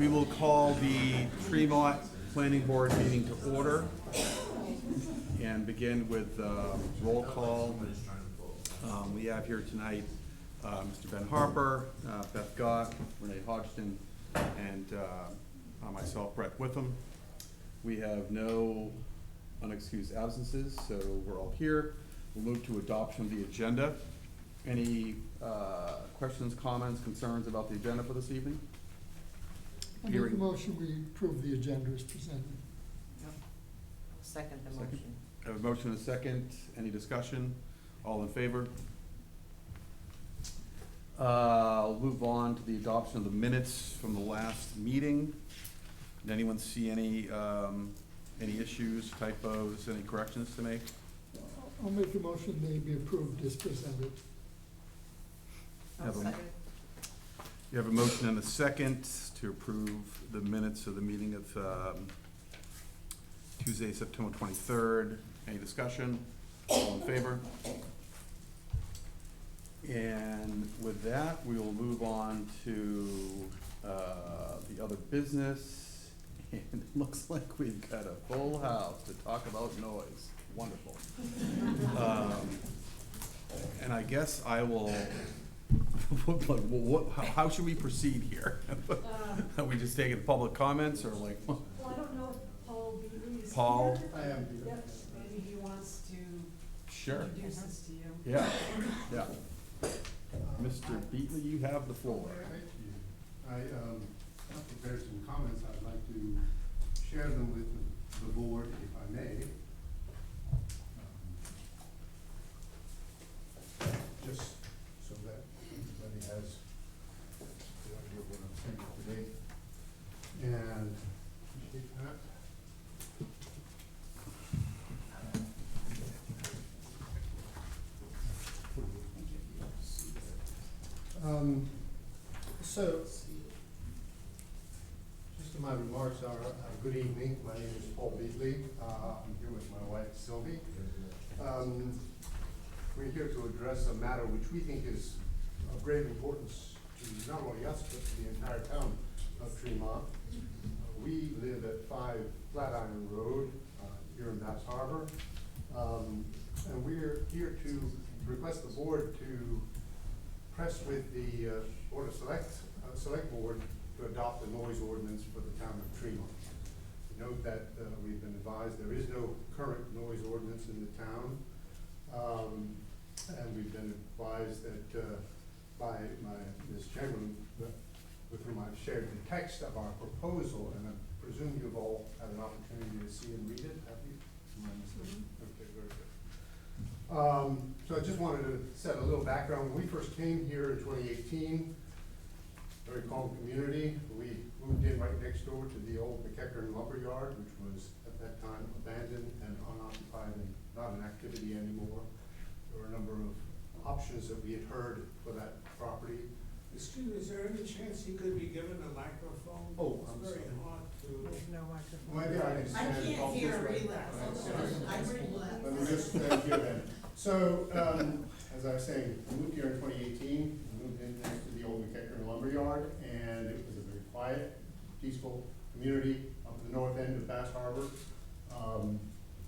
We will call the Tremont Planning Board meeting to order and begin with roll call. We have here tonight Mr. Ben Harper, Beth Gott, Renee Hodgson, and myself, Brett Witham. We have no unexcused absences, so we're all here. We'll move to adoption of the agenda. Any questions, comments, concerns about the agenda for this evening? I make a motion, we approve the agenda as presented. Second the Second. motion. I have a motion and a second. Any discussion? All in favor? I'll move on to the adoption of the minutes from the last meeting. Did anyone see any issues, typos, any corrections to make? I'll make a motion, they be approved as presented. Have a- Second. You have a motion and a second to approve the minutes of the meeting of Tuesday, September 23rd. Any discussion? All in favor? And with that, we will move on to the other business. And it looks like we've got a full house to talk about noise. Wonderful. And I guess I will, how should we proceed here? Are we just taking public comments or like? Well, I don't know if Paul Beatley is Paul? here. I am here. Yep, maybe he wants to Sure. introduce this to you. Yeah, yeah. Mr. Beatley, you have the floor. Thank you. I've prepared some comments. I'd like to share them with the board, if I may. Just so that everybody has the idea of what I'm saying today. And appreciate that. So, just my remarks are, good evening, my name is Paul Beatley, I'm here with my wife Sylvie. We're here to address a matter which we think is of great importance to not only us, but to the entire town of Tremont. We live at 5 Flatiron Road, here in Bass Harbor. And we're here to request the board to press with the Board of Select Board to adopt a noise ordinance for the town of Tremont. Note that we've been advised there is no current noise ordinance in the town. And we've been advised that by Ms. Chamberlain, with whom I've shared the text of our proposal, and I presume you've all had an opportunity to see and read it, have you? Okay, very good. So I just wanted to set a little background. When we first came here in 2018, very calm community. We moved in right next door to the old McEachern lumberyard, which was at that time abandoned and unoccupied and not an activity anymore. There were a number of options that we had heard for that property. Excuse me, is there any chance he could be given a microphone? Oh, I'm It's very sorry. hard to. There's no microphone. Maybe I can I stand can't off hear this way. relay. I read left. Let me just hear that. So, as I was saying, we moved here in 2018, we moved in next to the old McEachern lumberyard, and it was a very quiet, peaceful community up at the north end of Bass Harbor.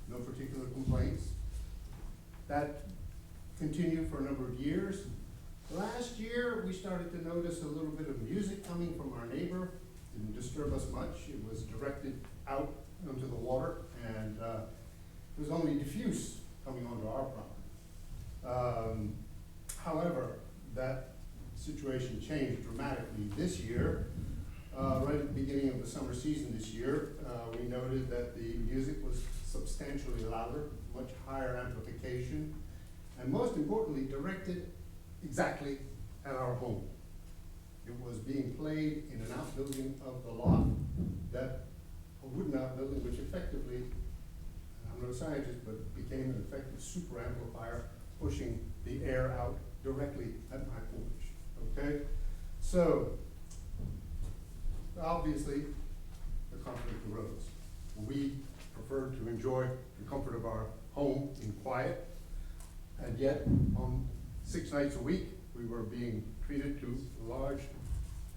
No particular complaints. That continued for a number of years. Last year, we started to notice a little bit of music coming from our neighbor. Didn't disturb us much. It was directed out onto the water, and it was only diffuse coming onto our property. However, that situation changed dramatically this year. Right at the beginning of the summer season this year, we noted that the music was substantially louder, much higher amplification, and most importantly, directed exactly at our home. It was being played in an outbuilding of the lot, that a wooden outbuilding which effectively, and I'm no scientist, but became an effective super amplifier, pushing the air out directly at my porch, okay? So, obviously, the conflict arose. We preferred to enjoy the comfort of our home in quiet, and yet, on 6 nights a week, we were being treated to a large,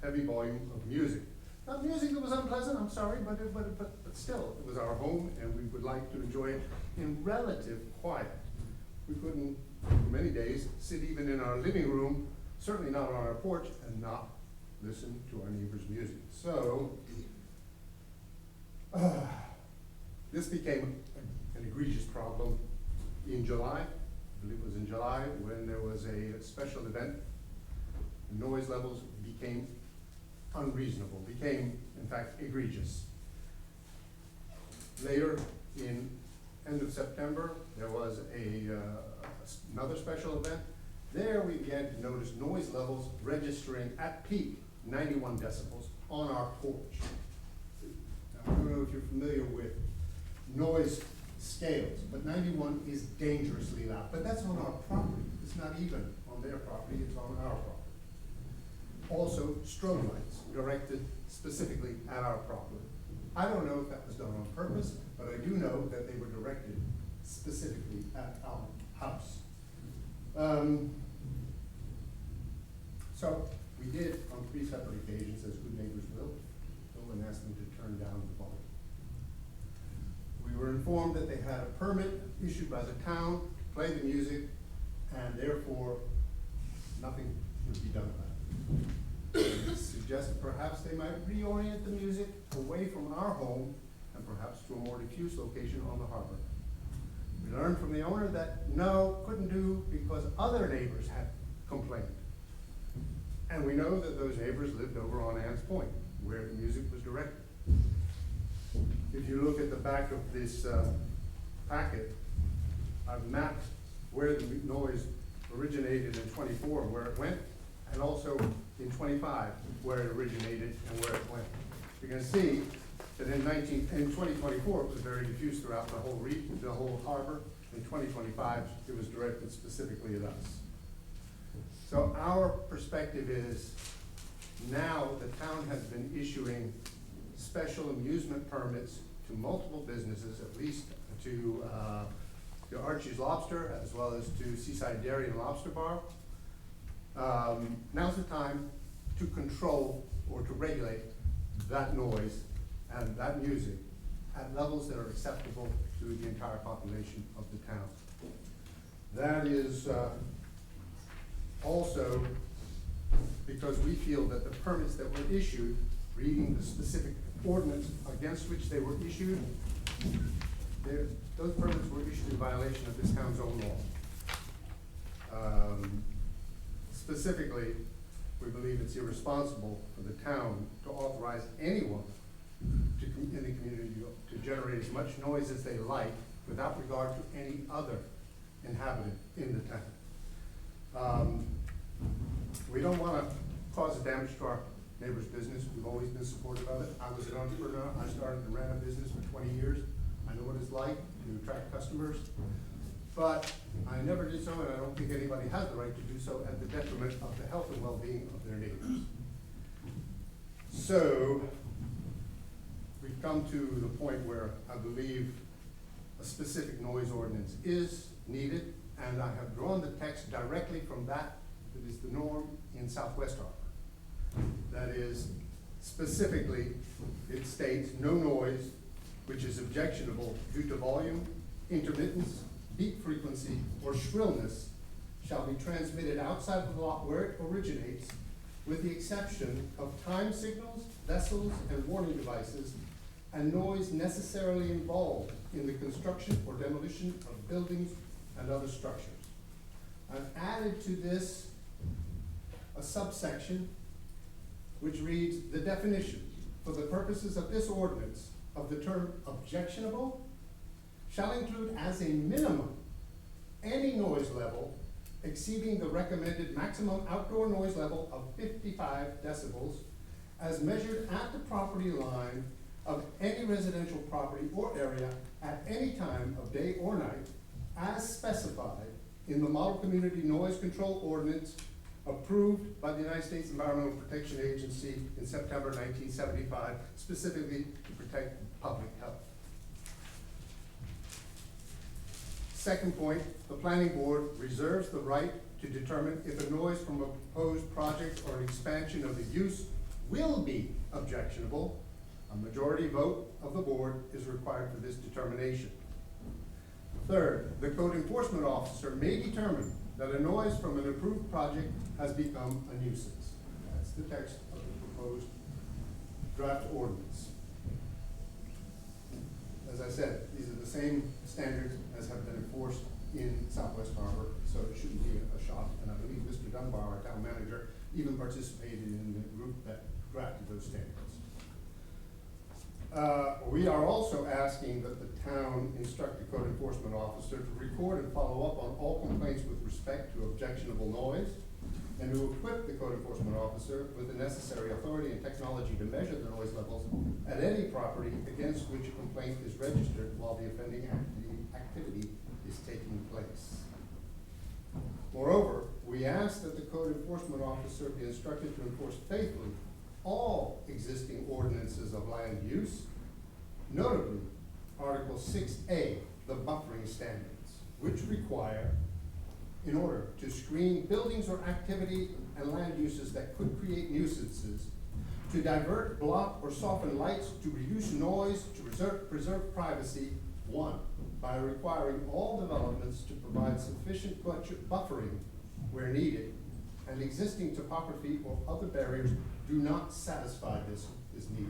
heavy volume of music. Not music that was unpleasant, I'm sorry, but still, it was our home, and we would like to enjoy it in relative quiet. We couldn't, for many days, sit even in our living room, certainly not on our porch, and not listen to our neighbor's music. So, this became an egregious problem in July. I believe it was in July, when there was a special event. Noise levels became unreasonable, became, in fact, egregious. Later, in end of September, there was another special event. There we began to notice noise levels registering at peak 91 decibels on our porch. Now, I don't know if you're familiar with noise scales, but 91 is dangerously loud. But that's on our property. It's not even on their property, it's on our property. Also, strobe lights directed specifically at our property. I don't know if that was done on purpose, but I do know that they were directed specifically at our house. So we did, on 3 separate occasions, as good neighbors will, go and ask them to turn down the volume. We were informed that they had a permit issued by the town to play the music, and therefore, nothing would be done about it. Suggested perhaps they might reorient the music away from our home and perhaps to a more diffuse location on the harbor. We learned from the owner that no, couldn't do because other neighbors had complained. And we know that those neighbors lived over on Ann's Point, where the music was directed. If you look at the back of this packet, I've mapped where the noise originated in 24, where it went, and also in 25, where it originated and where it went. You can see that in 2024, it was very diffuse throughout the whole region, the whole harbor. In 2025, it was directed specifically at us. So our perspective is, now the town has been issuing special amusement permits to multiple businesses, at least to Archie's Lobster, as well as to Seaside Dairy and Lobster Bar. Now's the time to control or to regulate that noise and that music at levels that are acceptable to the entire population of the town. That is also because we feel that the permits that were issued, reading the specific ordinance against which they were issued, those permits were issued in violation of this town's own law. Specifically, we believe it's irresponsible for the town to authorize anyone in the community to generate as much noise as they like without regard to any other inhabitant in the town. We don't want to cause damage to our neighbor's business. We've always been supportive of it. I was an entrepreneur. I started and ran a business for 20 years. I know what it's like to attract customers. But I never did so, and I don't think anybody has the right to do so at the detriment of the health and well-being of their neighbors. So, we've come to the point where I believe a specific noise ordinance is needed, and I have drawn the text directly from that is the norm in Southwest Harbor. That is, specifically, it states, no noise which is objectionable due to volume, intermittence, beat frequency, or shrillness shall be transmitted outside of the lot where it originates, with the exception of time signals, vessels, and warning devices, and noise necessarily involved in the construction or demolition of buildings and other structures. I've added to this a subsection which reads, the definition for the purposes of this ordinance of the term objectionable shall include as a minimum any noise level exceeding the recommended maximum outdoor noise level of 55 decibels as measured at the property line of any residential property or area at any time of day or night as specified in the Model Community Noise Control Ordinance approved by the United States Environmental Protection Agency in September 1975, specifically to protect public health. Second point, the planning board reserves the right to determine if a noise from a proposed project or an expansion of the use will be objectionable, a majority vote of the board is required for this determination. Third, the code enforcement officer may determine that a noise from an approved project has become a nuisance. That's the text of the proposed draft ordinance. As I said, these are the same standards as have been enforced in Southwest Harbor, so it shouldn't be a shock. And I believe Mr. Dunbar, our town manager, even participated in the group that drafted those standards. We are also asking that the town instruct the code enforcement officer to record and follow up on all complaints with respect to objectionable noise, and to equip the code enforcement officer with the necessary authority and technology to measure the noise levels at any property against which a complaint is registered while the offending activity is taking place. Moreover, we ask that the code enforcement officer be instructed to enforce faithfully all existing ordinances of land use, notably Article 6A, the buffering standards, which require, in order to screen buildings or activity and land uses that could create nuisances, to divert, block, or soften lights, to reduce noise, to preserve privacy, one, by requiring all developments to provide sufficient buffering where needed, and existing topography or other barriers do not satisfy this need.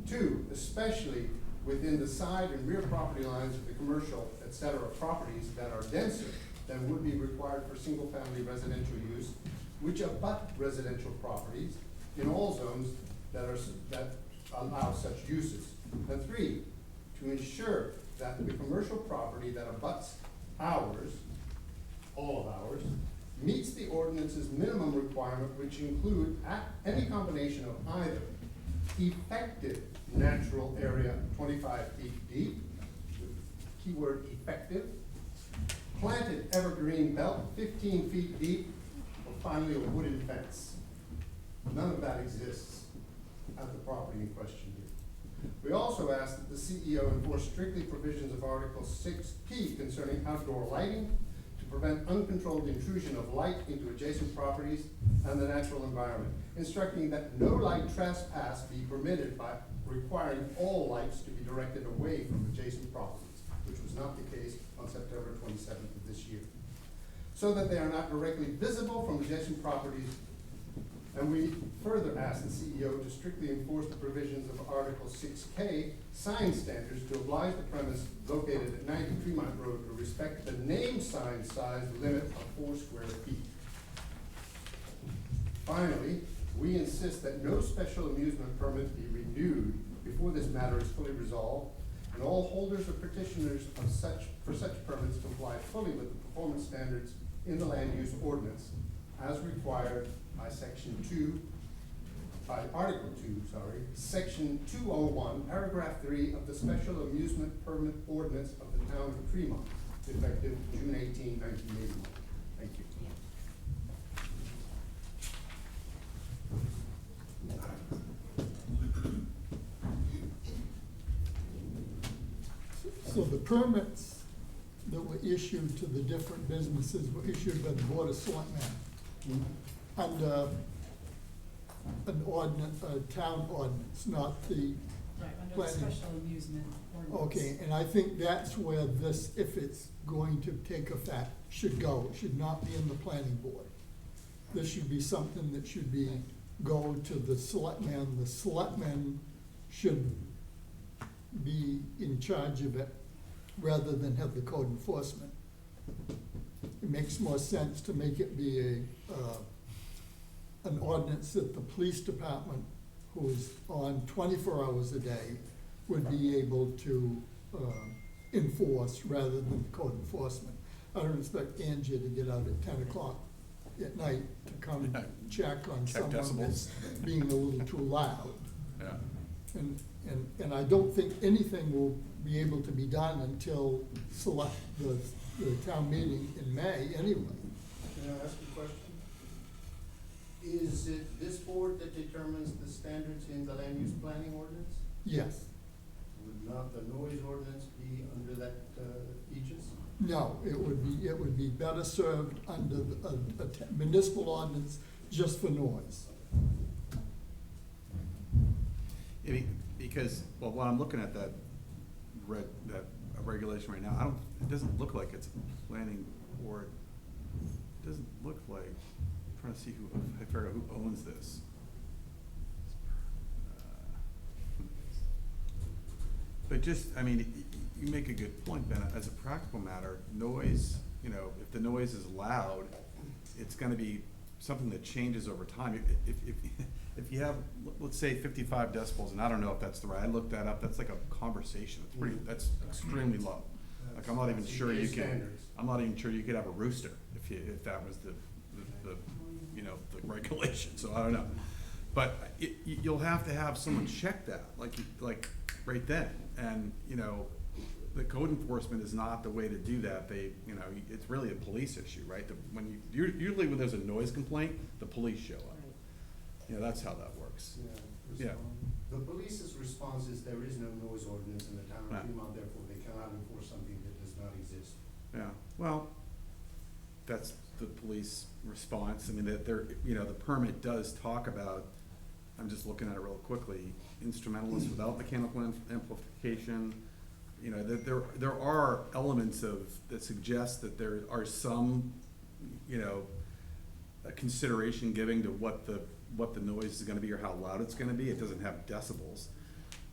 Two, especially within the side and rear property lines of the commercial, et cetera, properties that are denser than would be required for single-family residential use, which abut residential properties in all zones that allow such uses. And three, to ensure that the commercial property that abuts ours, all of ours, meets the ordinance's minimum requirement, which include any combination of either effective natural area 25 feet deep, keyword effective, planted evergreen belt 15 feet deep, or finally a wooden fence. None of that exists at the property in question here. We also ask that the CEO enforce strictly provisions of Article 6P concerning outdoor lighting to prevent uncontrolled intrusion of light into adjacent properties and the natural environment, instructing that no light trespass be permitted by requiring all lights to be directed away from adjacent properties, which was not the case on September 27th of this year, so that they are not directly visible from adjacent properties. And we further ask the CEO to strictly enforce the provisions of Article 6K sign standards to oblige the premise located at 90 Tremont Road to respect the name sign size limit of 4 square feet. Finally, we insist that no special amusement permit be renewed before this matter is fully resolved, and all holders or petitioners of for such permits comply fully with the performance standards in the land use ordinance as required by Article 2, Section 201, Paragraph 3 of the Special Amusement Permit Ordinance of the Town of Tremont, effective June 18, 1981. Thank you. So the permits that were issued to the different businesses were issued by the Board of Selectmen under an ordinance, a town ordinance, not the Right, under the planning. special amusement ordinance. Okay, and I think that's where this, if it's going to take effect, should go. It should not be in the planning board. This should be something that should go to the selectmen. The selectmen should be in charge of it rather than have the code enforcement. It makes more sense to make it be an ordinance that the police department, who's on 24 hours a day, would be able to enforce rather than code enforcement. I don't expect Angie to get out at 10 o'clock at night to come check on Check someone decibels. that's being a little too loud. Yeah. And I don't think anything will be able to be done until the town meeting in May anyway. Can I ask a question? Is it this board that determines the standards in the land use planning ordinance? Yes. Would not the noise ordinance be under that aegis? No, it would be better served under a municipal ordinance just for noise. because, well, when I'm looking at that regulation right now, it doesn't look like it's a planning board. It doesn't look like, I'm trying to see I figure out who owns this. But just, I mean, you make a good point, Ben, as a practical matter, noise, you know, if the noise is loud, it's gonna be something that changes over time. If you have, let's say 55 decibels, and I don't know if that's the right, I looked that up, that's like a conversation, it's pretty, that's extremely low. Like, I'm not even That's sure you EPA could, standards. I'm not even sure you could have a rooster if that was the, you know, the regulation, so I don't know. But you'll have to have someone check that, like right then, and, you know, the code enforcement is not the way to do that. They, you know, it's really a police issue, right? Usually when there's a noise complaint, the police show up. You know, that's how that works. Yeah. The police's response is there is no noise ordinance in the town Yeah. of Fremont, therefore they cannot enforce something that does not exist. Yeah, well, that's the police response. I mean, that they're, you know, the permit does talk about, I'm just looking at it real quickly, instrumentalists without mechanical amplification. You know, there are elements that suggest that there are some, you know, consideration giving to what the noise is gonna be or how loud it's gonna be. It doesn't have decibels.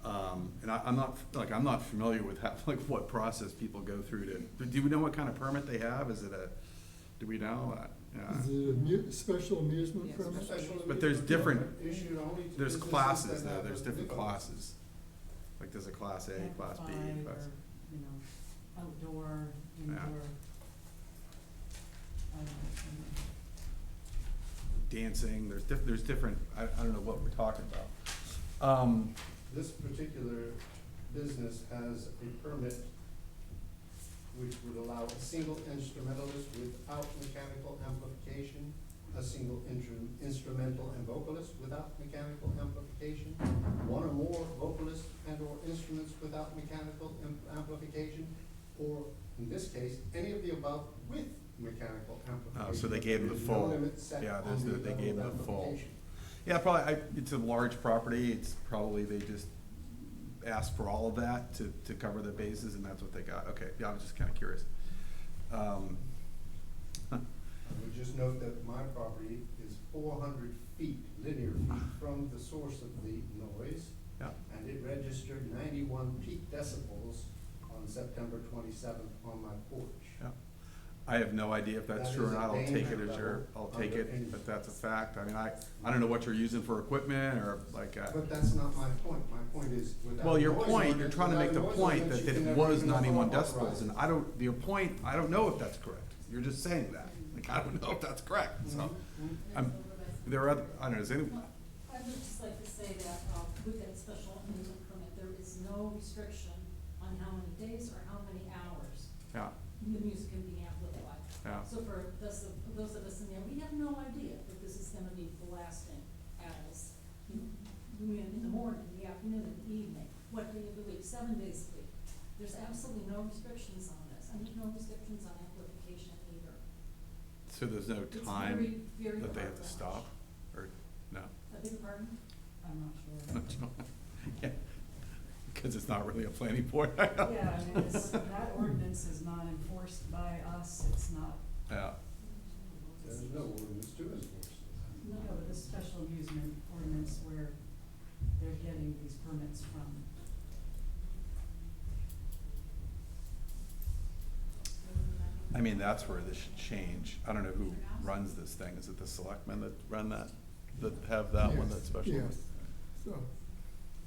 And I'm not familiar with what process people go through do we know what kind of permit they have? Do we know? Is it a special amusement Yes. permit? Special But there's amusement different- permit issued only to There's businesses classes that though, have there's a different liquor classes. Like there's a class A, class B, Amplified class. or, you know, outdoor, indoor. I don't know. Dancing, there's different, I don't know what we're talking about. This particular business has a permit which would allow a single instrumentalist without mechanical amplification, a single instrumental and vocalist without mechanical amplification, one or more vocalists and or instruments without mechanical amplification, or in this case, any of the above with mechanical amplification. Oh, so they gave them the There is no full- limit set yeah, on the they level gave of them the full. amplification. Yeah, probably, it's a large property, it's probably, they just asked for all of that to cover the bases, and that's what they got. Okay, yeah, I was just kinda curious. I would just note that my property is 400 feet, linear feet from the source of the noise, Yeah, and it registered 91 peak decibels on September 27th on my porch. yeah. I have no idea if that's That true or is a not, I'll take it danger as I'll level take under it, any- but that's a fact. I mean, I don't know what you're using for equipment, or like, But that's not my point. My point is without. well, your noise point, you're ordinance- trying to make the without noise point ordinance, that you it can was never even 91 authorize decibels, and it. your point, I don't know if that's correct. You're just saying that, like, I don't know if that's correct, so. There are other, I don't know, is any, I would just like to say that, with that special amusement permit, there is no restriction on how many days or how many hours yeah, the music can be amplified. yeah. So for those of us in there, we have no idea that this is gonna be blasting at us, in the morning, in the afternoon, in the evening, what day of the week, 7 days a week. There's absolutely no restrictions on this, and there's no restrictions on amplification either. So there's no It's time very, very that they have to hard stop, or, no? I beg your pardon? I'm not sure. Yeah, because it's not really a planning board. Yeah, I mean, that ordinance is not enforced by us, it's not, Yeah, There's no ordinance to enforce this. no, but this special amusement ordinance where they're getting these permits from. I mean, that's where this should change. I don't know who runs this thing. Is it the selectmen that run that have that one, Yes, that's special? yes. So,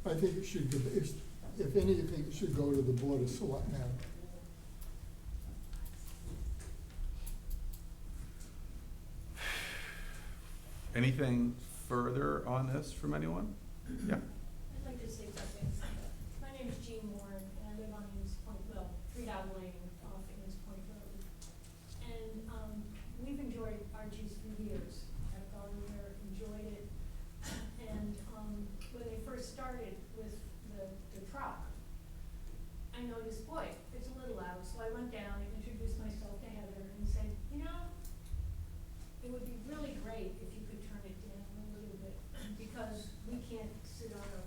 I think it should, if anything, it should go to the Board of Selectmen. Anything further on this from anyone? Yeah, I'd like to say something. My name is Jean Warren, and I live on Innis Point, well, Freedom Lane off Innis Point Road. And, we've enjoyed RG's for years. I've gone there, enjoyed it. And, when they first started with the truck, I noticed, boy, it's a little loud, so I went down and introduced myself to Heather and said, you know, it would be really great if you could turn it down a little bit, because we can't sit on our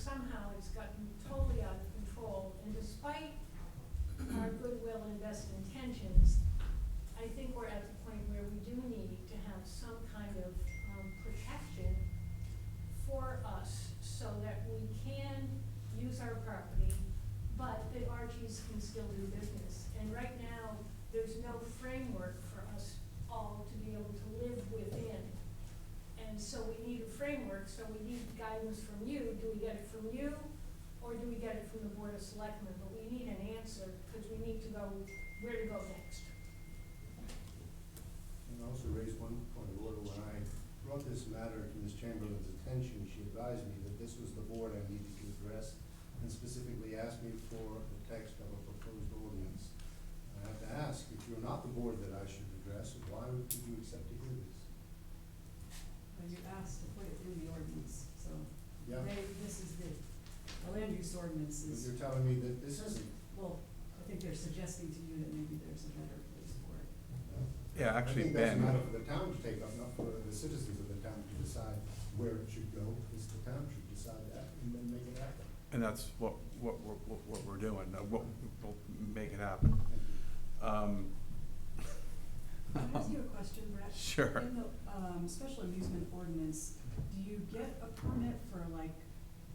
somehow it's gotten totally out of control, and despite our goodwill and best intentions, I think we're at the point where we do need to have some kind of, protection for us, so that we can use our property, but that RGs can still do business. And right now, there's no framework for us all to be able to live within. And so we need a framework, so we need guidance from you. Do we get it from you, or do we get it from the Board of Selectmen? But we need an answer, because we need to go, where to go next. And I also raised one point of order. When I brought this matter to Ms. Chamberlain's attention, she advised me that this was the board I needed to address, and specifically asked me for the text of a proposed ordinance. I have to ask, if you're not the board that I should address, why would you accept to hear this? But you asked to put it in the ordinance, so Yeah. this is the land use ordinance But is, you're telling me that this isn't. well, I think they're suggesting to you that maybe there's a better place for it. Yeah, actually, I think that's a Ben, matter for the town to take up, not for the citizens of the town to decide where it should go. It's the town should decide that and then make it happen. and that's what we're doing, we'll make it happen. Thank you. Can I ask you a question, Brett? Sure. In the, special amusement ordinance, do you get a permit for like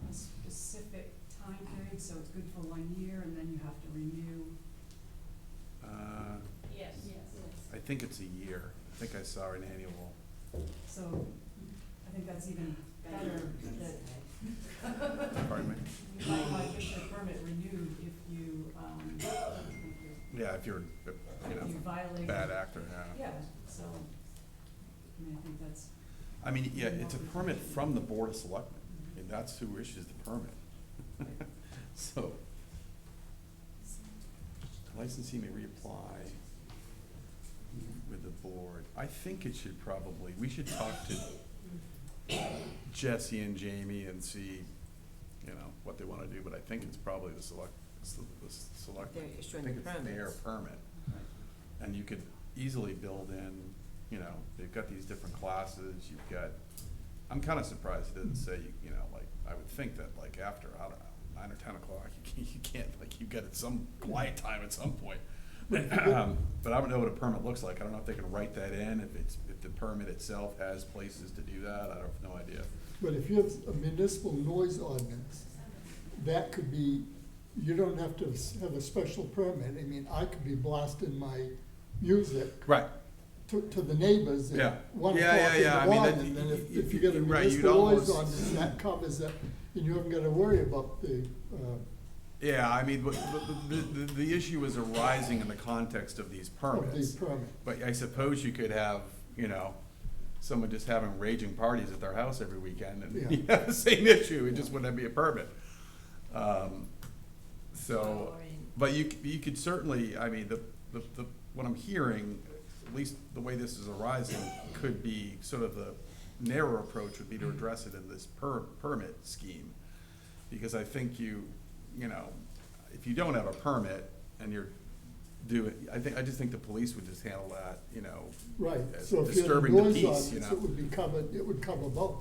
a specific time period, so it's good for 1 year and then you have to renew? Yes. I think it's a year. I think I saw an annual. So I think that's even better that Pardon me? you might get your permit renewed if you, Yeah, if you're, if you violate. bad actor, yeah. Yeah, so, I mean, I think that's, I mean, yeah, it's a permit from the Board of Selectmen, and that's who issues the permit. So, licensee may reapply with the board. I think it should probably, we should talk to Jesse and Jamie and see, you know, what they wanna do, but I think it's probably the select. They're issuing I think the it's their permits. permit. And you could easily build in, you know, they've got these different classes, you've got, I'm kinda surprised it doesn't say, you know, like, I would think that like after, I don't know, 9 or 10 o'clock, you can't, like, you've got some quiet time at some point. But I don't know what a permit looks like, I don't know if they can write that in, if the permit itself has places to do that, I have no idea. But if you have a municipal noise ordinance, that could be, you don't have to have a special permit. I mean, I could be blasting my music Right, to the neighbors Yeah. at 1 Yeah, o'clock yeah, I in mean, the that- morning. And y- if you get a right, you'd municipal noise almost- ordinance, that covers it, and you haven't gotta worry about the, yeah, I mean, but the issue is arising in the context of these of permits. these permits. But I suppose you could have, you know, someone just having raging parties at their house every weekend, and Yeah. you have the same issue, it just wouldn't be a permit. So, So, I mean- but you could certainly, I mean, what I'm hearing, at least the way this is arising, could be sort of the narrow approach would be to address it in this permit scheme. Because I think you know, if you don't have a permit and you're doing, I just think the police would just handle that, you know, Right, as so if you had a disturbing the noise peace, you ordinance, know. it would be covered, it would cover both.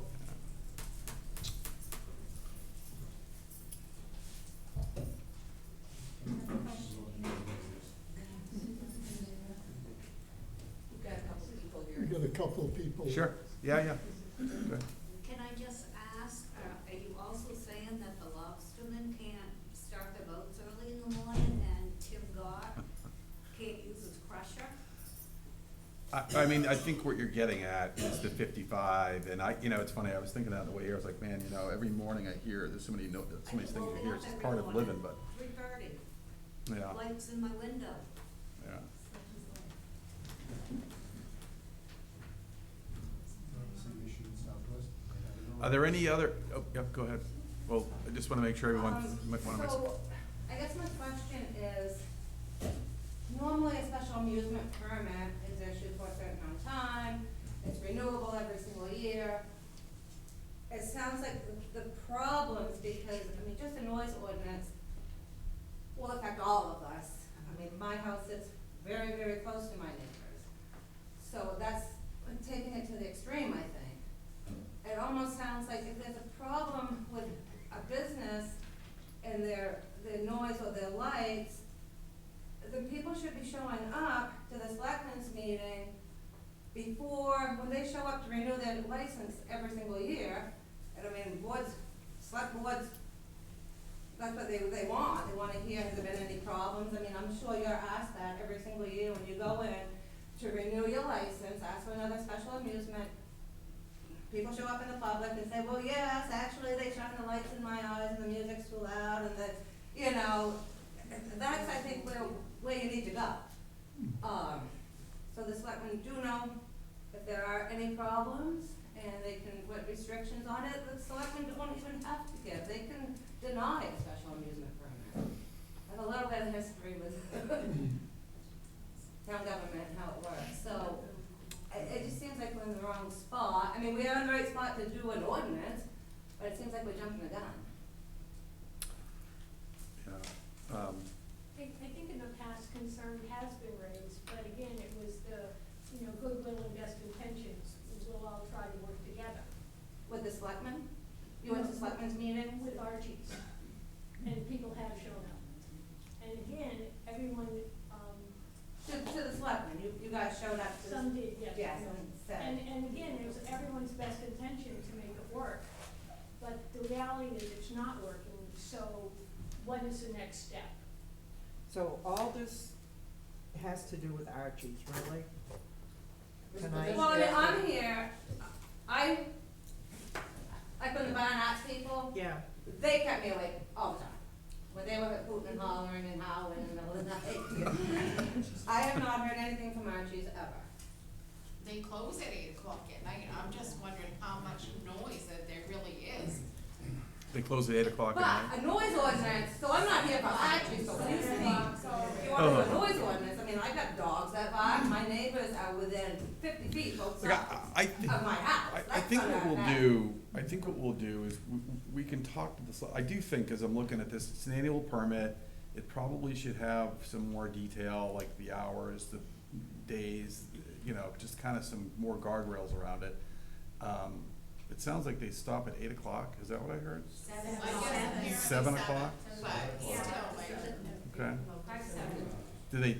We've got a couple of people We here. got a couple of people. Sure, yeah. Good. Can I just ask, are you also saying that the lobstermen can't start their boats early in the morning and Tim Gott can't use his crusher? I mean, I think what you're getting at is the 55, and you know, it's funny, I was thinking that on the way here, I was like, man, you know, every morning I hear, there's so many things Well, you hear, it's not just part of every living, morning, but, 3:30, yeah, lights in my window. yeah. Same issue in Southwest. Are there any other, oh, yep, go ahead. Well, I just wanna make sure everyone, might wanna miss. So, I guess my question is, normally a special amusement permit is issued for a certain amount of time, it's renewable every single year. It sounds like the problems, because, I mean, just a noise ordinance will affect all of us. I mean, my house sits very, very close to my neighbors. So that's taking it to the extreme, I think. It almost sounds like if there's a problem with a business when they show up to renew their license every single year, and I mean, select boards, that's what they want, they wanna hear, has there been any problems? I mean, I'm sure you're asked that every single year when you go in to renew your license, ask for another special amusement. People show up in the public and say, well, yes, actually, they shine the lights in my eyes and the music's too loud and that's, I think, where you need to go. So the selectmen do know if there are any problems, and they can put restrictions on it. The selectmen don't even have to give, they can deny a special amusement permit. I have a little bit of history with town government and how it works, so it just seems like we're in the wrong spot. I mean, we are in the right spot to do an ordinance, but it seems like we're jumping the gun. Yeah. I think in the past, concern has been raised, but again, it was the, goodwill and best intentions, we'll all try to work together. With the selectmen? You went to selectmen's meeting? With Archie's, and people have shown up. And again, everyone, To the selectmen, you guys showed up to. some did, yes. Yes, and said. And again, it was everyone's best intention to make it work, but the reality is it's not working, so what is the next step? So all this has to do with Archie's, really? Tonight? Well, I mean, I'm here, like when the Barn Arts people, Yeah, they kept me awake all the time. When they were hooting and hollering and howling in the middle of the night. I have not heard anything from Archie's ever. They close at 8 o'clock at night. I'm just wondering how much noise that there really is. They close at 8 o'clock at night. But a noise ordinance, so I'm not here for Archie's, so when you speak, if you want to do a noise ordinance, I mean, I got dogs that bark, my neighbors are within 50 feet both Look, sides of my house. I think what we'll do is we can talk to I do think, as I'm looking at this, it's an annual permit. It probably should have some more detail, like the hours, the days, just kind of some more guardrails around it. It sounds like they stop at 8 o'clock, is that what I heard? I guess apparently 7 o'clock? But still, like, Okay. 5-7. Do they,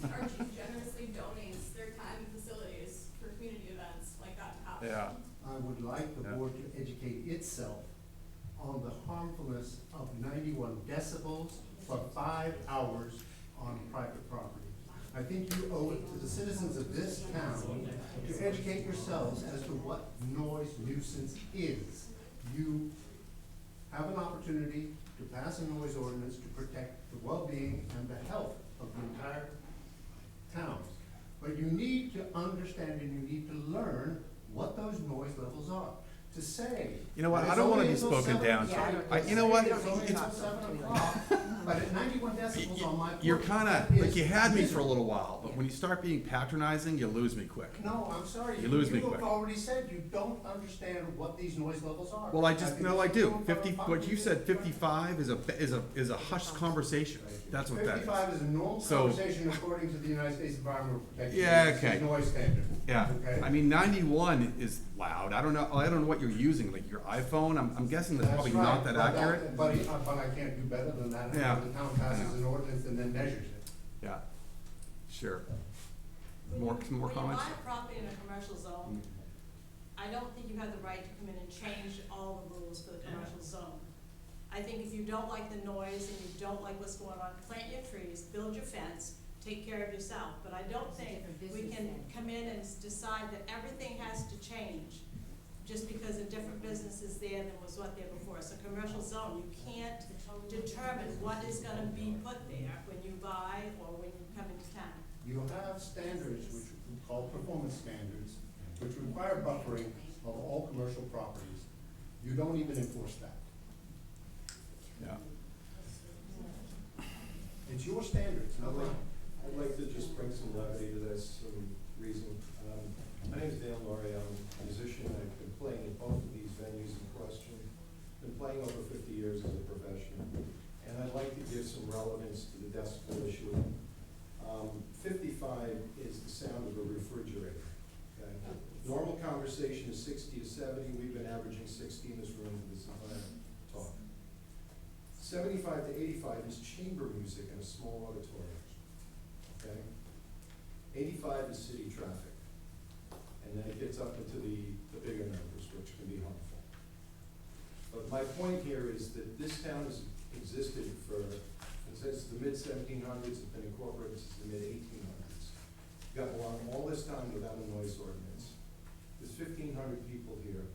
Archie generously donates their time and facilities for community events like that to happen. yeah, I would like the Yeah. board to educate itself on the harmfulness of 91 decibels for 5 hours on private property. I think you owe it to the citizens of this town to educate yourselves as to what noise nuisance is. You have an opportunity to pass a noise ordinance to protect the well-being and the health of the entire town. But you need to understand and you need to learn what those noise levels are. To say. You know what, that I it's don't wanna only be until spoken 7 down to. o'clock, You know what? It's only until 7 o'clock, but at 91 decibels on my porch. you're kinda, that like is you had me for a miserable. little while, but when you start being patronizing, you lose me quick. No, I'm sorry. You lose me You quick. have already said you don't understand what these noise levels are. Well, I do, think do. it's 50, what you said, fifty. 55 is a hushed conversation. That's what that is. 55 is a normal So- conversation according to the United States Environmental Protection Yeah, Agency's okay. noise standard. Yeah, Okay? I mean, 91 is loud. I don't know what you're using, like your iPhone. I'm guessing that's probably right, not that but accurate. But I can't do better than that. Yeah. The town passes an ordinance and then measures it. Yeah, sure. More comments? When you buy a property in a commercial zone, I don't think you have the right to come in and change all the rules for the commercial zone. I think if you don't like the noise and you don't like what's going on, plant your trees, build your fence, take care of yourself. But I don't think we can come in and decide that everything has to change just because a different business is there than was what there before. It's a commercial zone, you can't determine what is gonna be put there when you buy or when you come into town. You have standards, which we call performance standards, which require buffering of all commercial properties. You don't even enforce that. Yeah. It's your standards, not mine. I'd like to just bring some levity to this, some reason. My name's Dan Laurie, I'm a musician, I've been playing in both of these venues in question. Been playing over 50 years as a professional. And I'd like to give some relevance to the decibel issue. 55 is the sound of a refrigerator. Okay? Normal conversation is 60 to 70, we've been averaging 60 in this room for this entire talk. 75 to 85 is chamber music in a small auditorium. Okay? 85 is city traffic. And then it gets up into the bigger numbers, which can be harmful. But my point here is that this town has existed since the mid-1700s, it's been incorporated since the mid-1800s. Got along all this time without a noise ordinance. There's 1,500 people here.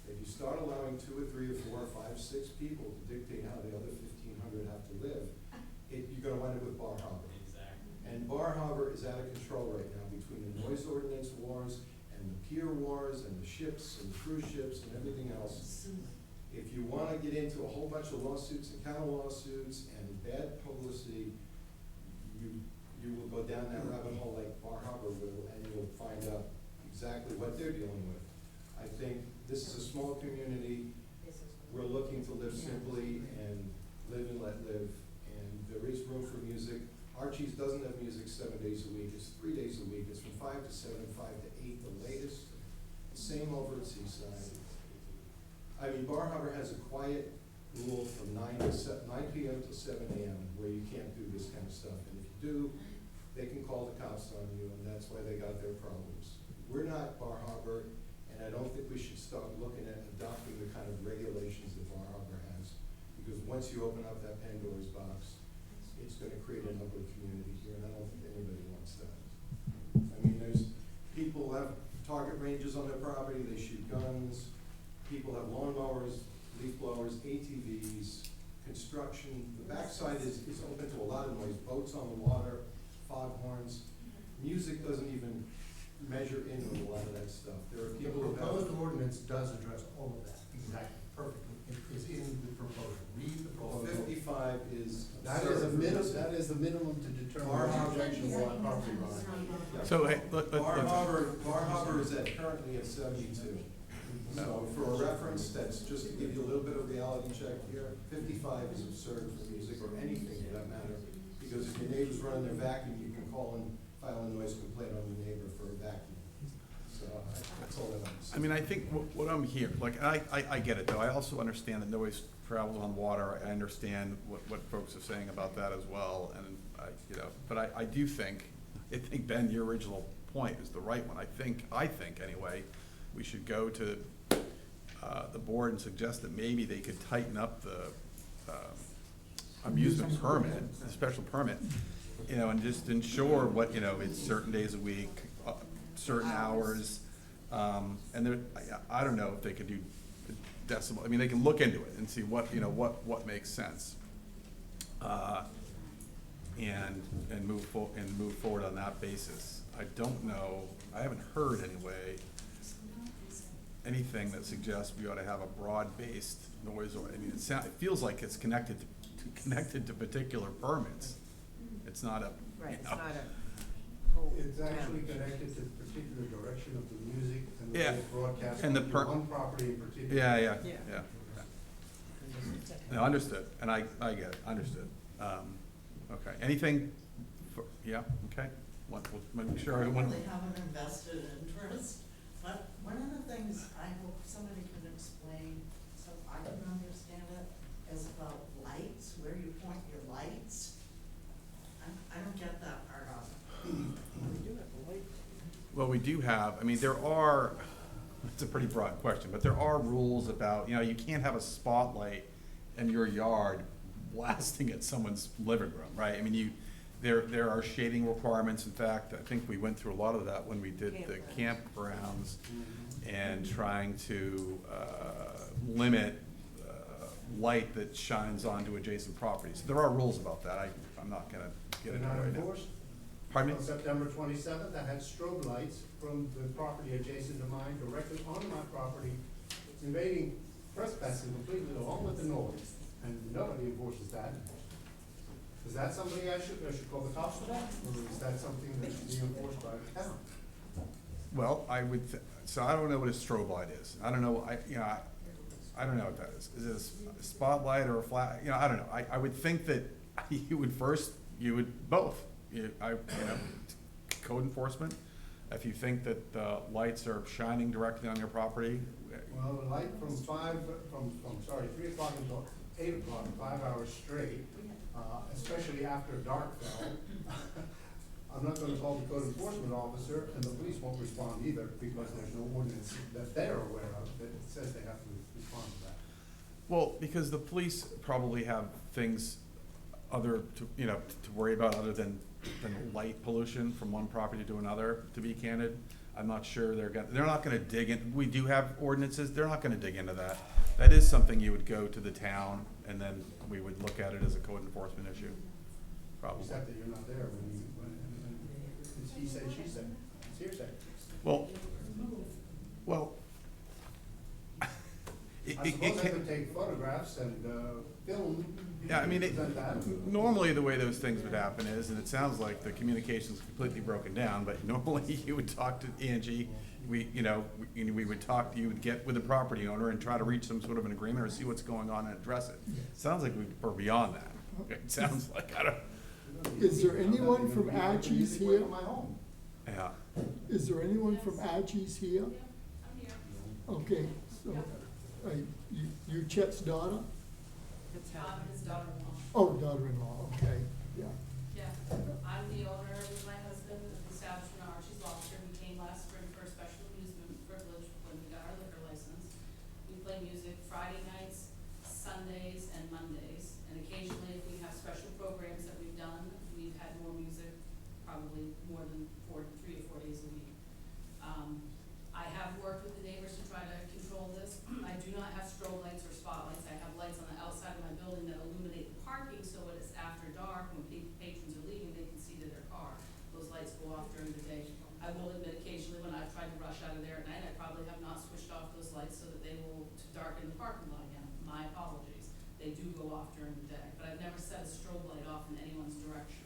If you start allowing 2 or 3 or 4 or 5, 6 people to dictate how the other 1,500 have to live, you're gonna wind up with Bar Harbor. And Bar Harbor is out of control right now between the noise ordinance wars and the pier wars and the ships and the cruise ships and everything else. If you wanna get into a whole bunch of lawsuits and counter lawsuits and bad publicity, you will go down that rabbit hole like Bar Harbor will, and you'll find out exactly what they're dealing with. I think this is a small community. We're looking to live simply and live and let live, and there is room for music. Archie's doesn't have music 7 days a week, it's 3 days a week, it's from 5 to 7, 5 to 8, the latest. Same over at Seaside. I mean, Bar Harbor has a quiet rule from 9 p.m. to 7 a.m. where you can't do this kind of stuff, and if you do, they can call the cops on you, and that's why they got their problems. We're not Bar Harbor, and I don't think we should start looking at adopting the kind of regulations that Bar Harbor has, because once you open up that Pandora's box, it's gonna create an ugly community here, and I don't think anybody wants that. I mean, people have target ranges on their property, they shoot guns, people have lawnmowers, leaf blowers, ATVs, construction. The backside is open to a lot of noise, boats on the water, foghorns. Music doesn't even measure in with a lot of that stuff. There are The people who have. proposed ordinance does address all of that, exactly, perfectly. It is in the proposal. Read the proposal. 55 is. That is the minimum to determine Bar the Harbor. objectionable on property line. So, hey, Bar Harbor is currently at 72. So for a reference, that's just to give you a little bit of reality check here, 55 is absurd for music or anything for that matter. Because if your neighbor's running their vacuum, you can call and file a noise complaint on your neighbor for a vacuum. So that's all that I'm saying. I mean, I think what I'm hearing, like, I get it, though. I also understand that noise travels on water. I understand what folks are saying about that as well, and but I do think, Ben, your original point is the right one. I think anyway, we should go to the board and suggest that maybe they could tighten up the amusement permit, the special permit, and just ensure what, it's certain days a week, certain hours. And there, I don't know if they could do decimal, I mean, they can look into it and see what makes sense. And move forward on that basis. I don't know, I haven't heard anyway, anything that suggests we ought to have a broad-based noise, or, I mean, it feels like it's connected to particular permits. It's not a, Right, it's not a whole It's actually town. connected to the particular direction of the music and the Yeah. way it's broadcast And the on one property in particular. yeah. Yeah. No, understood, and I get it, understood. Okay, anything, okay, we'll make sure everyone. They have an invested interest, but one of the things I hope somebody can explain, so I can understand it, is about lights, where you point your lights. I don't get that part of it. Well, we do have, I mean, there are, it's a pretty broad question, but there are rules about, you can't have a spotlight in your yard blasting at someone's living room, right? I mean, there are shading requirements. In fact, I think we went through a lot of that when we did the campgrounds and trying to limit light that shines onto adjacent properties. There are rules about that. I'm not gonna get into it They're not right now. enforced. Pardon me? On September 27th, I had strobe lights from the property adjacent to mine directly on my property, invading, trespassing completely along with the noise, and nobody enforces that. Is that somebody I should call the cops for that, or is that something that should be enforced by the town? Well, so I don't know what a strobe light is. I don't know, I don't know what that is. Is it a spotlight or a flash? I don't know. I would think that you would both. Code enforcement, if you think that the lights are shining directly on your property. Well, the light from 3 o'clock until 8 o'clock, 5 hours straight, especially after dark fell, I'm not gonna call the code enforcement officer, and the police won't respond either, because there's no ordinance that they're aware of that says they have to respond to that. Well, because the police probably have things to worry about other than light pollution from one property to another, to be candid. I'm not sure they're not gonna dig in, we do have ordinances, they're not gonna dig into that. That is something you would go to the town, and then we would look at it as a code enforcement issue, probably. Except that you're not there when it's he said, she said, it's hearsay. Well, I suppose I could take photographs and, film. yeah, I mean, present that. normally the way those things would happen is, and it sounds like the communication's completely broken down, but normally you would talk to Angie, we would talk, you would get with the property owner and try to reach some sort of an agreement or see what's going on and address it. Sounds like we're beyond that. It sounds like, I don't, Is there anyone from Archie's here? My home. yeah. Is there anyone from Archie's here? I'm here. Okay, so, you Chet's daughter? It's I'm his daughter-in-law. Oh, daughter-in-law, okay, yeah. Yeah, I'm the owner with my husband of the establishment Archie's Lobster. We came last spring for a special amusement privilege when we got our liquor license. We play music Friday nights, Sundays, and Mondays. And occasionally, if we have special programs that we've done, we've had more music, probably more than 3 or 4 days a week. I have worked with the neighbors to try to control this. I do not have strobe lights or spotlights. I have lights on the outside of my building that illuminate the parking, so when it's after dark, when patrons are leaving, they can see to their car. Those lights go off during the day. I will admit occasionally when I've tried to rush out of there at night, I probably have not switched off those lights so that they will darken the parking lot again. My apologies. They do go off during the day, but I've never set a strobe light off in anyone's direction.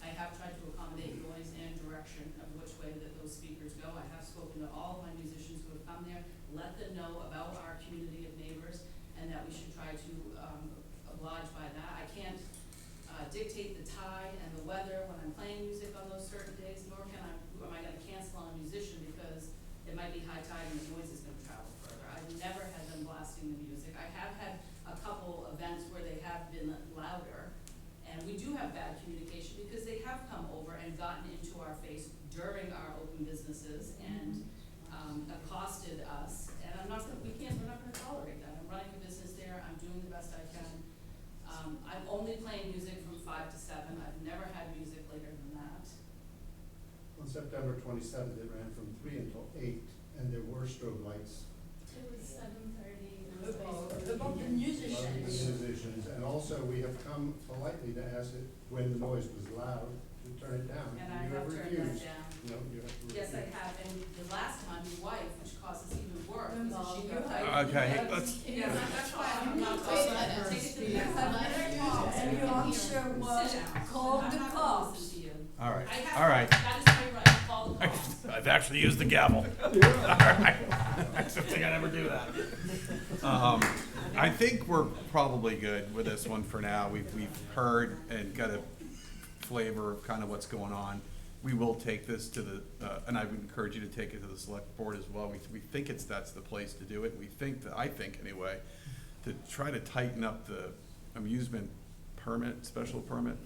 I have tried to accommodate noise and direction of which way that those speakers go. I have spoken to all of my musicians who have come there, let them know about our community of neighbors, and that we should try to oblige by that. I can't dictate the tide and the weather when I'm playing music on those certain days, nor am I gonna cancel on a musician because it might be high tide and the noise is gonna travel further. I've never had them blasting the music. I have had a couple events where they have been louder, and we do have bad communication because they have come over and gotten into our face during our open businesses and accosted us. And we're not gonna tolerate that. I'm running a business there. I'm doing the best I can. I'm only playing music from 5 to 7. I've never had music later than that. On September 27th, it ran from 3 until 8, and there were strobe lights. It was 7:30. About the musicians. Musicians, and also we have come politely to ask it, when the noise was loud, to turn it down. And I You have turned that refused. down. No, you have to Yes, I refuse. have. And the last time, your wife, which causes even worse, No, because she you got have- Okay, let's, Yeah, that's why I'm not Wait a talking. minute. Take it to the You next have level. refused, and your answer was Sit down. call I'm the not gonna cops. listen to you. all right, I have, all right. that is my right, call the cops. I've actually used the gavel. Yeah. All right. I think I never do that. I think we're probably good with this one for now. We've heard and got a flavor of kind of what's going on. We will take this to the, and I would encourage you to take it to the select board as well. We think that's the place to do it. We think I think anyway, to try to tighten up the amusement permit, special permit,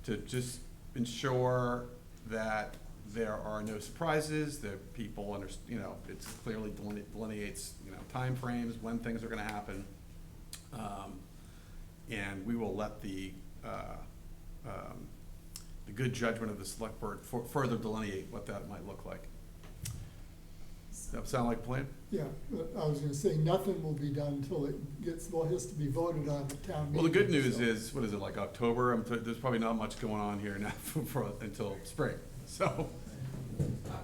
to just ensure that there are no surprises, that people it's clearly delineates, timeframes, when things are gonna happen. And we will let the good judgment of the select board further delineate what that might look like. Does that sound like a plan? Yeah, but I was gonna say, nothing will be done until it has to be voted on at town meeting. Well, the good news so- is, what is it, like October? There's probably not much going on here now until spring, so.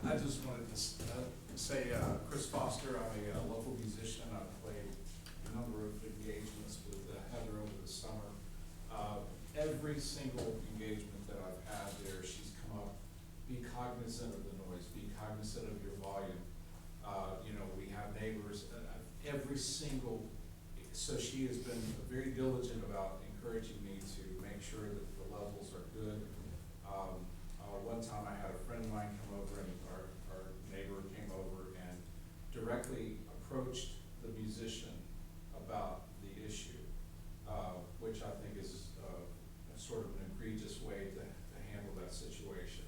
I just wanted to say, Chris Foster, I'm a local musician. I've played a number of engagements with Heather over the summer. Every single engagement that I've had there, she's come up, be cognizant of the noise, be cognizant of your volume. We have neighbors, every single, so she has been very diligent about encouraging me to make sure that the levels are good. One time I had a friend of mine come over, and our neighbor came over and directly approached the musician about the issue, which I think is sort of an egregious way to handle that situation.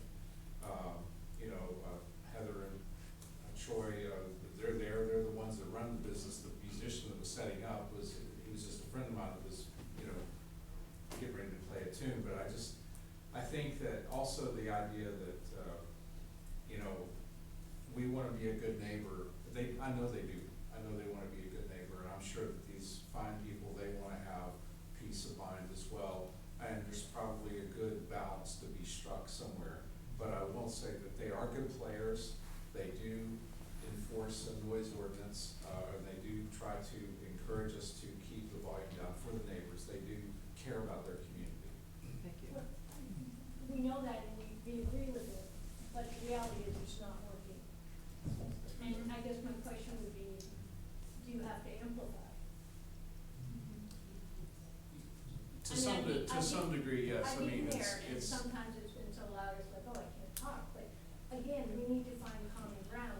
be a good neighbor. I know they do. I know they wanna be a good neighbor, and I'm sure that these fine people, they wanna have peace of mind as well. And there's probably a good balance to be struck somewhere. But I will say that they are good players. They do enforce a noise ordinance, and they do try to encourage us to keep the volume down for the neighbors. They do care about their community. Thank you. We know that and we agree with it, but the reality is it's not working. And I guess my question would be, do you have to amplify? To some degree, yes. I mean, I've been there, and it's, sometimes it's been so loud, it's like, oh, I can't talk, but again, we need to find common ground,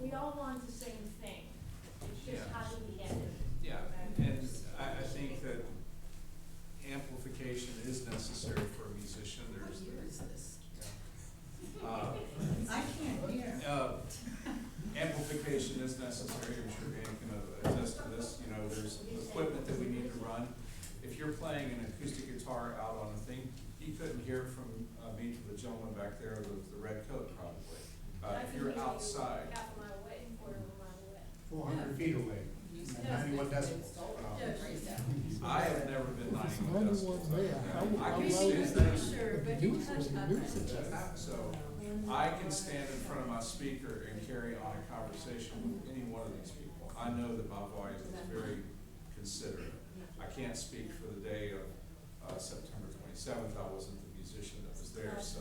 we all want the same thing, it's just Yeah. how do we get it? yeah, and I think that amplification is necessary for a musician. What There's, year is this? yeah. I can't hear. Amplification is necessary, I'm sure Dan can attest to this, you know, there's equipment that we need to run. If you're playing an acoustic guitar out on a thing, you couldn't hear from me to the gentleman back there with the red coat probably. I If can you're hear you outside, half a mile away, quarter of a mile away. 400 feet away, 91 decibels. I have never been 91 91 decibels. there. I can How stand loud there. is that? The nuisance. So I can stand in front of my speaker and carry on a conversation with any one of these people. I know that my volume is very considerate. I can't speak for the day of September 27th. I wasn't the musician that was there, so.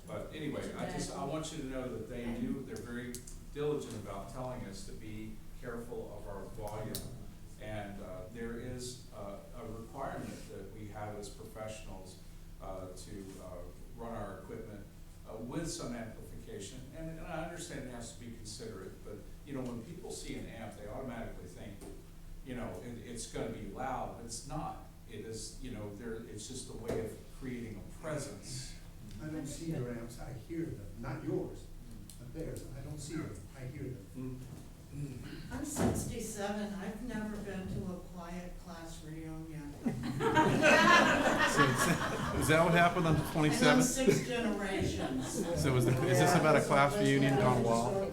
But anyway, I want you to know that they're very diligent about telling us to be careful of our volume. And there is a requirement that we have as professionals to run our equipment with some amplification. And I understand it has to be considerate, but you know, when people see an amp, they automatically think, you know, it's gonna be loud, but it's not. It is, you know, it's just a way of creating a presence. I don't see your amps, I hear them, not yours, but theirs. I don't see them, I hear them. I'm 67, I've never been to a quiet class reunion. Is that what happened on the And I'm 27th? 6 generations. So is this about a class reunion gone wild?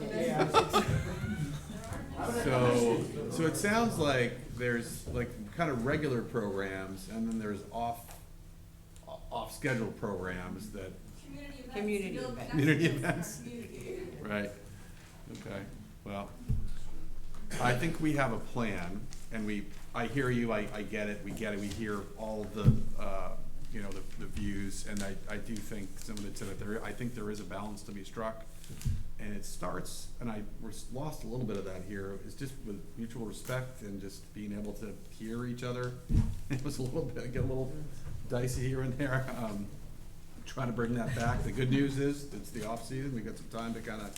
So it sounds like there's like kind of regular programs and then there's off-schedule programs that, Community event. community events. Right, okay, well, I think we have a plan and I hear you, I get it, we hear all of the, you know, the views, and I do think someone had said that I think there is a balance to be struck. And it starts, and we're lost a little bit of that here, is just with mutual respect and just being able to hear each other. It was get a little dicey here and there. Trying to bring that back. The good news is, it's the off season, we got some time to kind of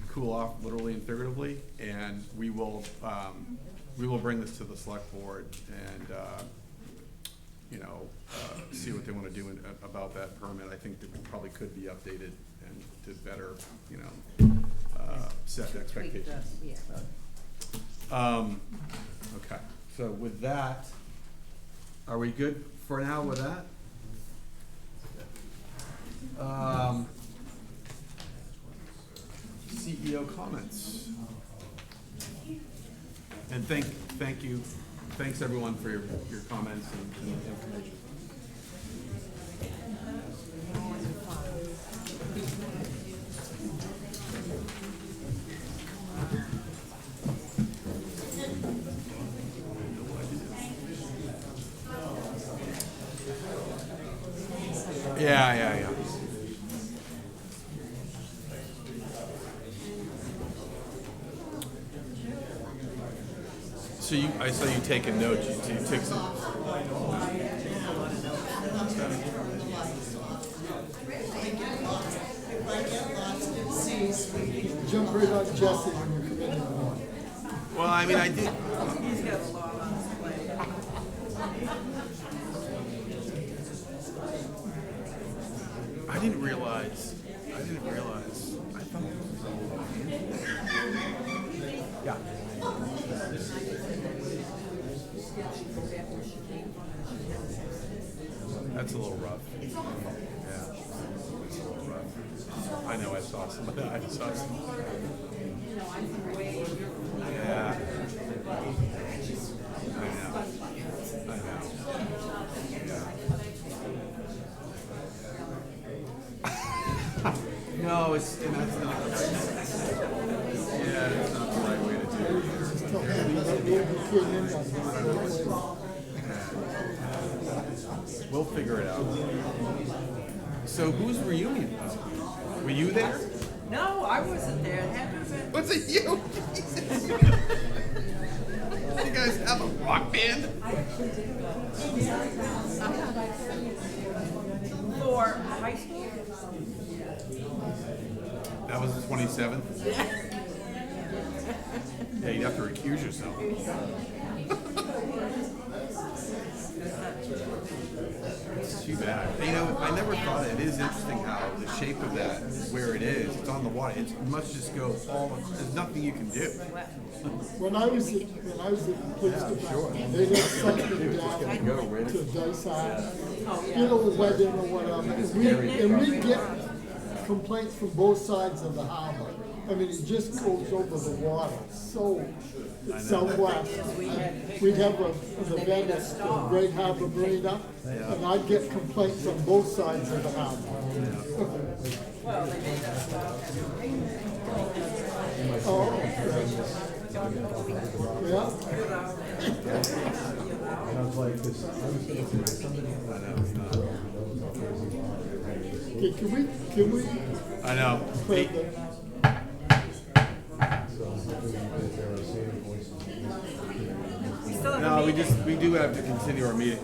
cool off literally and figuratively, and we will bring this to the select board and, you know, see what they want to do about that permit. I think that it probably could be updated and to better, you know, set expectations. Yeah. Okay, so with that, are we good for now with that? CEO comments. And thanks everyone for your comments and information. Yeah. So I saw you taking notes, you took some. Jump right on Jesse when you come in the morning. Well, I mean, I did. He's got a lot on his plate. I didn't realize. I thought it was all. Yeah. That's a little rough. Yeah. That's a little rough. I I know, I saw some of that, I saw some. You know, I'm way. Yeah. I know. I know. Yeah. No, it's, and that's not the right, yeah, that's not the right way to do it. Tell him that we'll be kidding on We'll figure it out. So whose reunion? Were you there? No, I wasn't there. It had to have been. Was it you? Jesus. You guys have a rock band? For high school? That was the 27th? Yeah, you'd have to recuse yourself. It's too bad. You know, I never thought it is interesting how the shape of that, where it is, it's on the water. It must just go all, there's nothing you can do. When I was at the police department, they had something down to Dysart, you know, the weather or whatever, and we get complaints from both sides of the harbor. I mean, it just goes over the water, so, southwest. We'd have an event at the Great Harbor Marina, and I'd get complaints on both sides of the harbor. Well, they made us stop Oh, yeah. Okay, can we? I know. Put the, No, we do have to continue our meeting.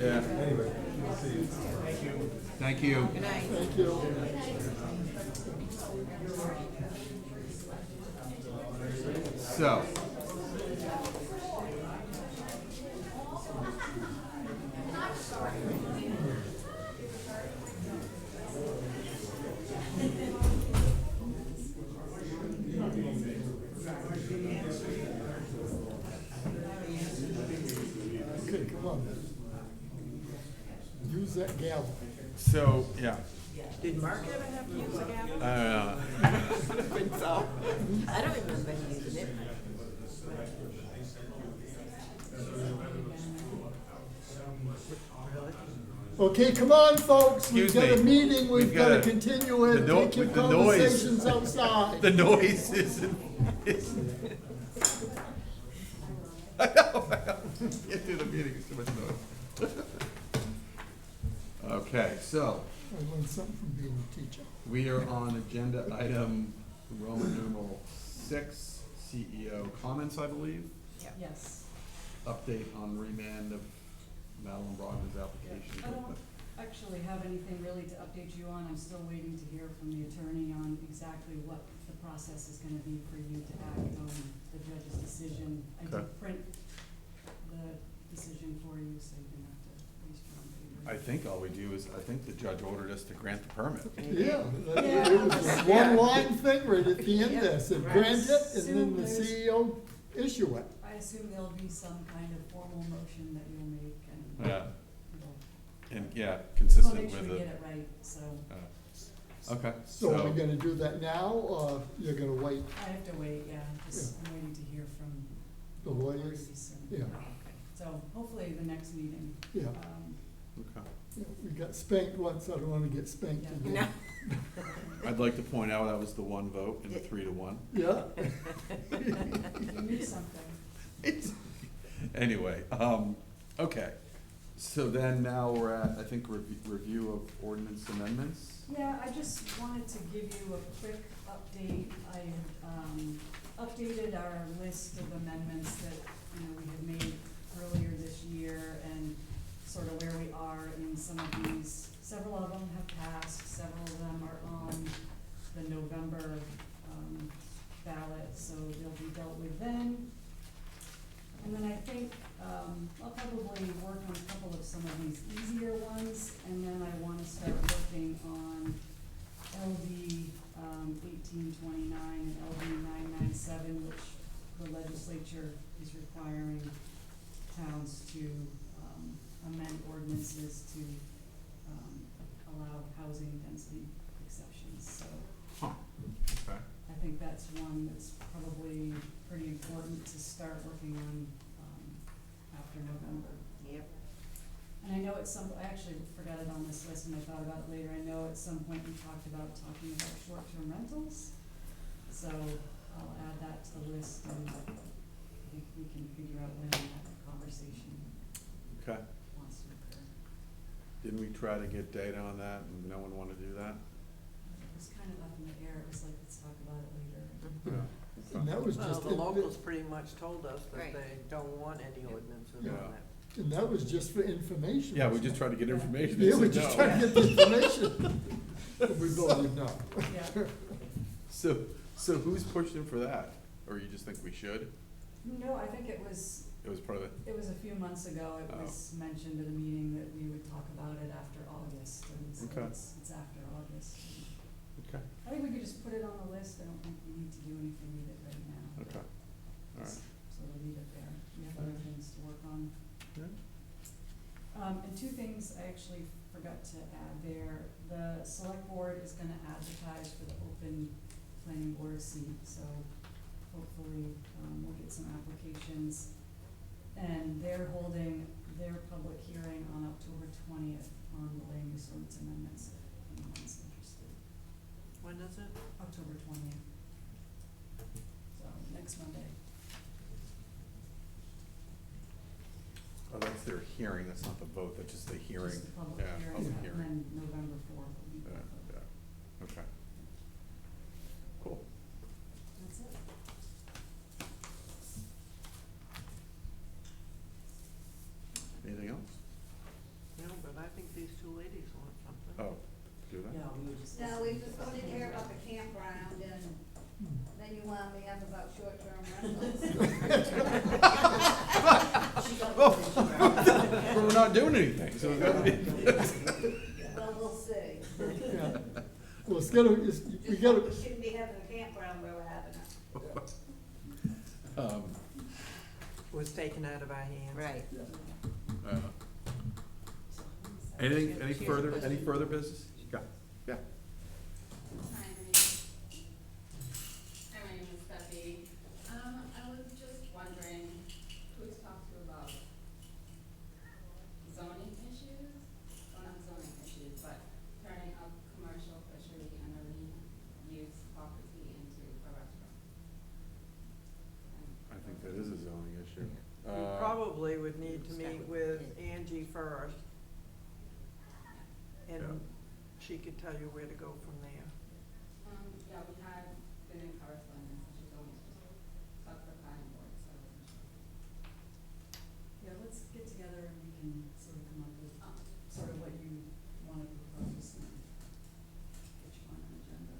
Yeah. Thank you. thank you. So. Okay, come on. Use that gavel. So, yeah. Did Mark ever have to use a gavel? I don't know. I think so. I don't even remember using it. Okay, come on, folks, we've Excuse got a me. meeting, we've We've got to got a- continue it, the no- take your the noise. conversations outside. The noise isn't. I know. Can't do the meeting, it's too much noise. Okay, so I learned something from being a teacher. we are on agenda item Roman numeral 6, CEO comments, I believe. Yes. Update on remand of Madeline Brogdon's application. I don't actually have anything really to update you on. I'm still waiting to hear from the attorney on exactly what the process is gonna be for you to act on the judge's decision. I Okay. did print the decision for you, so you didn't have to waste your own paper. I think all we do is, I think the judge ordered us to grant the permit. Yeah, it was a one-line thing right at the end there, said grant it, and then the CEO issue it. I assume there'll be some kind of formal motion that you'll make and Yeah, we'll, and yeah, we'll consistent make sure with we the. get it right, so Okay, So are so, we gonna do that now, or you're gonna wait I have to wait, yeah, just, I'm waiting to hear from the lawyers? parties and- Yeah. So hopefully the next meeting, Yeah, okay. yeah, we got spanked once, I don't wanna get spanked Yeah. again. I'd like to point out that was the one vote and the 3-1. Yeah, you knew something. Anyway, okay, so then now we're at, I think, review of ordinance amendments. Yeah, I just wanted to give you a quick update. I had, updated our list of amendments that, you know, we had made earlier this year and sort of where we are in some of these. Several of them have passed, several of them are on the November, ballot, so they'll be dealt with then. And then I think, I'll probably work on a couple of some of these easier ones, and then I wanna start working on LD, 1829 and LD 997, which the legislature is requiring towns to, amend ordinances to, allow housing density exceptions, so it's probably pretty important to start working on, after November. Yep. And I know at some, I actually forgot it on this list and I thought about it later, I know at some point we talked about talking about short-term rentals. So I'll add that to the list and we can figure out when that conversation Okay. wants to occur. Didn't we try to get data on that and no one wanted to do that? It was kind of up in the air, it was like, let's talk about it later. Yeah. And that was Well, just, the locals pretty much told us that Right. they don't want any ordinances Yeah. on it. and that was just for information. Yeah, we just tried to get information. Yeah, They we said just no. tried to get the information. But we voted no. Yeah. So who's pushing for that? Or you just think we should? No, I think it was It was part of It was a few months ago, it Oh. was mentioned at a meeting that we would talk about it after August, and so Okay. it's after August. Okay, I think we could just put it on the list, I don't think we need to do anything with it right now. okay, all right. So we'll leave it there, we have other things to work on. Yeah. And two things I actually forgot to add there, the select board is gonna advertise for the open planning board seat, so hopefully, we'll get some applications. And they're holding their public hearing on October 20th on the land use ordinance amendments, if anyone's interested. When is it? October 20th. So, next Monday. Oh, that's their hearing, that's not the vote, that's just the hearing. Just the public Yeah, hearing, public and hearing. then November 4th will be Yeah, both of them. yeah, okay. Cool. That's it. Anything else? No, but I think these two ladies want something. Oh, do that? No, we were just. No, we just wanted to hear about the campground and then you wound me up about short-term rentals. But we're not doing anything, so it's gotta be. Well, we'll see. Yeah. Well, it's gotta, it's, we gotta, We shouldn't be having a campground where we're having it. Was taken out of our hands. Right. Anything, any further business? Yeah. Hi, my name is Becky. I was just wondering who to talk to about zoning issues, well, not zoning issues, but turning a commercial fishery and marine use property into a restaurant. I think that is a zoning issue. We probably would need to meet with Angie first, Yeah. and she could tell you where to go from there. Yeah, we had been in correspondence, and she told me to just talk to the planning board, so. Yeah, let's get together and we can sort of come up with sort of what you wanna propose and get you on an agenda.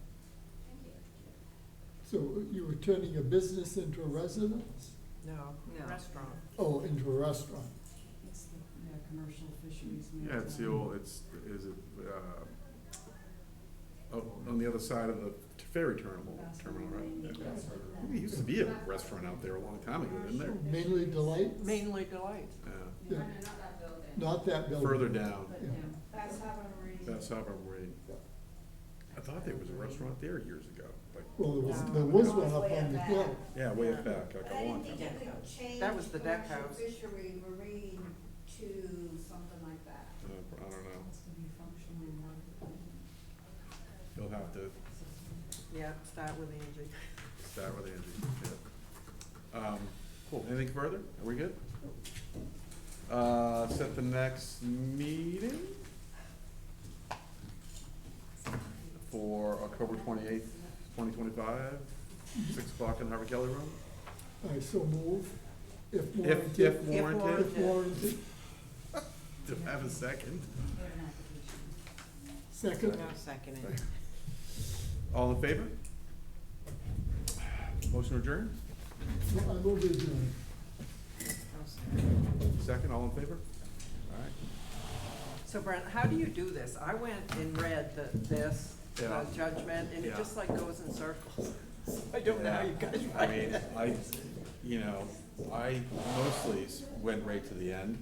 Thank you. so you were turning a business into a residence? No, restaurant. Oh, into a restaurant. It's the, commercial fisheries. Yeah, it's the old, is it, oh, on the other side of the ferry terminal, right? Yeah. There used to be a restaurant out there a long time ago, didn't there? Mainly Delight? Mainly Delight. Yeah. Yeah. No, not that building. Not that building. Further down, But, Yeah. That's Harbor Marine. that's Harbor Marine. I thought there was a restaurant there years ago, like, Well, there No. was one up on the hill. yeah, way up back, like But a I long didn't time. think you could change That was the deck commercial house. fishery marine to something like that. I don't know. Has to be functionally more. You'll have to Yeah, start with Angie. start with Angie, yeah. Cool, anything further? Are we good? Set the next meeting for October 28th, 2025, 6 o'clock in the Harvard Kelly Room. I so move, if If warranted. warranted, If warranted. to have a second. We have an application. Second. No, second it. All in favor? Motion adjourned? I move it adjourned. No, second. Second, all in favor? All right. So Brent, how do you do this? I went and read the Yeah. judgment, and it Yeah. just like goes in circles. I don't know how you guys I write mean, it. I mostly went right to the end.